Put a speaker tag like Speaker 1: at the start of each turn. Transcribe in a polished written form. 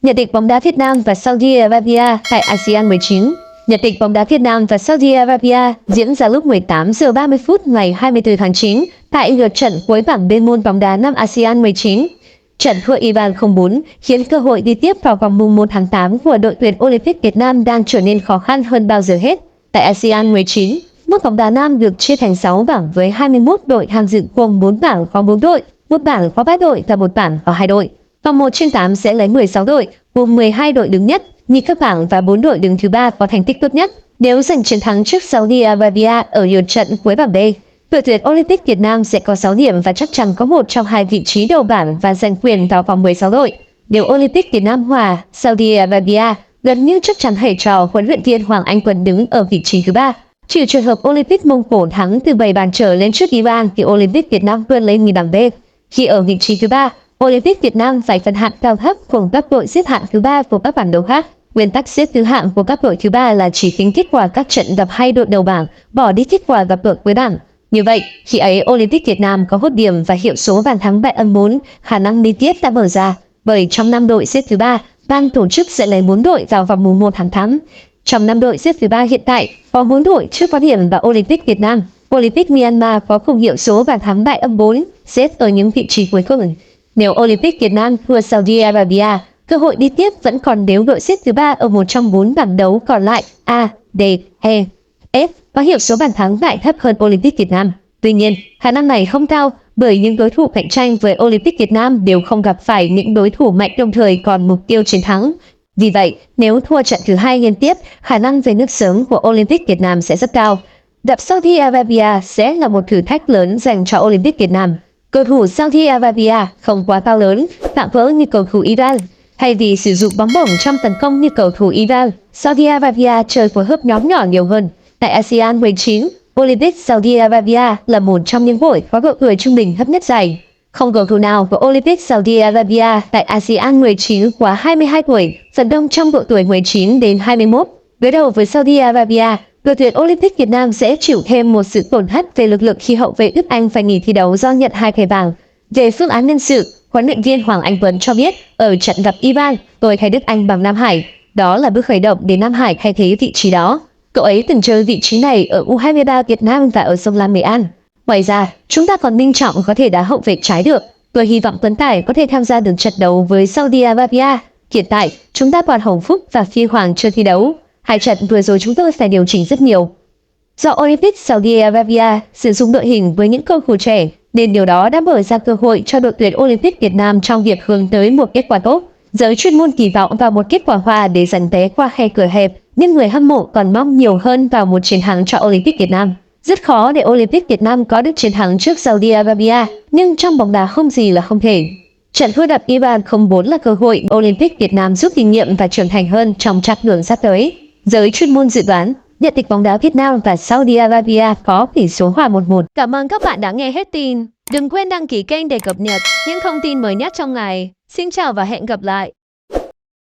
Speaker 1: Nhận định bóng đá Việt Nam và Saudi Arabia tại ASEAN 19. Nhận định bóng đá Việt Nam và Saudi Arabia diễn ra lúc 18 giờ 30 phút ngày 24 tháng 9 tại lượt trận cuối bảng B môn bóng đá năm ASEAN 19. Trận thua Iran 0-4 khiến cơ hội đi tiếp vào vòng mùng 1 tháng 8 của đội tuyển Olympic Việt Nam đang trở nên khó khăn hơn bao giờ hết. Tại ASEAN 19, môn bóng đá nam được chia thành 6 bảng với 21 đội tham dự, gồm 4 bảng có 4 đội, một bảng có 3 đội và một bảng có 2 đội. Vòng 1/8 sẽ lấy 16 đội, gồm 12 đội đứng nhất, nhì các bảng và 4 đội đứng thứ ba có thành tích tốt nhất. Nếu giành chiến thắng trước Saudi Arabia ở lượt trận cuối bảng B, đội tuyển Olympic Việt Nam sẽ có 6 điểm và chắc chắn có một trong hai vị trí đầu bảng và giành quyền vào vòng 16 đội. Nếu Olympic Việt Nam hòa Saudi Arabia, gần như chắc chắn thầy trò huấn luyện viên Hoàng Anh Tuấn đứng ở vị trí thứ ba. Trừ trường hợp Olympic Mông Cổ thắng từ 7 bàn trở lên trước Iran thì Olympic Việt Nam vươn lên nhì bảng B. Khi ở vị trí thứ ba, Olympic Việt Nam phải phân hạng cao thấp cùng các đội xếp hạng thứ ba của các bảng đấu khác. Nguyên tắc xếp thứ hạng của các đội thứ ba là chỉ tính kết quả các trận gặp hai đội đầu bảng, bỏ đi kết quả gặp đội cuối bảng. Như vậy, khi ấy Olympic Việt Nam có 1 điểm và hiệu số bàn thắng bại âm 4, khả năng đi tiếp đã mở ra. Bởi trong 5 đội xếp thứ ba, ban tổ chức sẽ lấy 4 đội vào vòng mùng 1 tháng 8. Trong 5 đội xếp thứ ba hiện tại, có 4 đội chưa có điểm và Olympic Việt Nam. Olympic Myanmar có cùng hiệu số bàn thắng bại âm 4, xếp ở những vị trí cuối cùng. Nếu Olympic Việt Nam thua Saudi Arabia, cơ hội đi tiếp vẫn còn nếu đội xếp thứ ba ở một trong 4 bảng đấu còn lại A, D, E, F có hiệu số bàn thắng bại thấp hơn Olympic Việt Nam. Tuy nhiên, khả năng này không cao bởi những đối thủ cạnh tranh với Olympic Việt Nam đều không gặp phải những đối thủ mạnh đồng thời còn mục tiêu chiến thắng. Vì vậy, nếu thua trận thứ hai liên tiếp, khả năng về nước sớm của Olympic Việt Nam sẽ rất cao. Gặp Saudi Arabia sẽ là một thử thách lớn dành cho Olympic Việt Nam. Cầu thủ Saudi Arabia không quá cao lớn, tạm vỡ như cầu thủ Iran. Thay vì sử dụng bóng bổng trong tấn công như cầu thủ Iran, Saudi Arabia chơi phối hợp nhóm nhỏ nhiều hơn. Tại ASEAN 19, Olympic Saudi Arabia là một trong những đội có độ tuổi trung bình thấp nhất giải. Không cầu thủ nào của Olympic Saudi Arabia tại ASEAN 19 quá 22 tuổi, phần đông trong độ tuổi 19 đến 21. Đối đầu với Saudi Arabia, đội tuyển Olympic Việt Nam sẽ chịu thêm một sự tổn thất về lực lượng khi hậu vệ Đức Anh phải nghỉ thi đấu do nhận 2 thẻ vàng. Về phương án nhân sự, huấn luyện viên Hoàng Anh Tuấn cho biết ở trận gặp Iran, tôi thay Đức Anh bằng Nam Hải. Đó là bước khởi động để Nam Hải thay thế vị trí đó. Cậu ấy từng chơi vị trí này ở U23 Việt Nam và ở Sông Lam Nghệ An. Ngoài ra, chúng ta còn Minh Trọng có thể đá hậu vệ trái được. Tôi hy vọng Tuấn Tài có thể tham gia được trận đấu với Saudi Arabia. Hiện tại, chúng ta còn Hồng Phúc và Phi Hoàng chưa thi đấu. 2 trận vừa rồi chúng tôi phải điều chỉnh rất nhiều. Do Olympic Saudi Arabia sử dụng đội hình với những cầu thủ trẻ, nên điều đó đã mở ra cơ hội cho đội tuyển Olympic Việt Nam trong việc hướng tới một kết quả tốt. Giới chuyên môn kỳ vọng vào một kết quả hòa để giành vé qua khe cửa hẹp, nhưng người hâm mộ còn mong nhiều hơn vào một chiến thắng cho Olympic Việt Nam. Rất khó để Olympic Việt Nam có được chiến thắng trước Saudi Arabia, nhưng trong bóng đá không gì là không thể. Trận thua đập Iran 0-4 là cơ hội Olympic Việt Nam rút kinh nghiệm và trưởng thành hơn trong chặng đường sắp tới. Giới chuyên môn dự đoán, nhận định bóng đá Việt Nam và Saudi Arabia có tỷ số hòa 1-1.
Speaker 2: Cảm ơn các bạn đã nghe hết tin. Đừng quên đăng ký kênh để cập nhật những thông tin mới nhất trong ngày. Xin chào và hẹn gặp lại.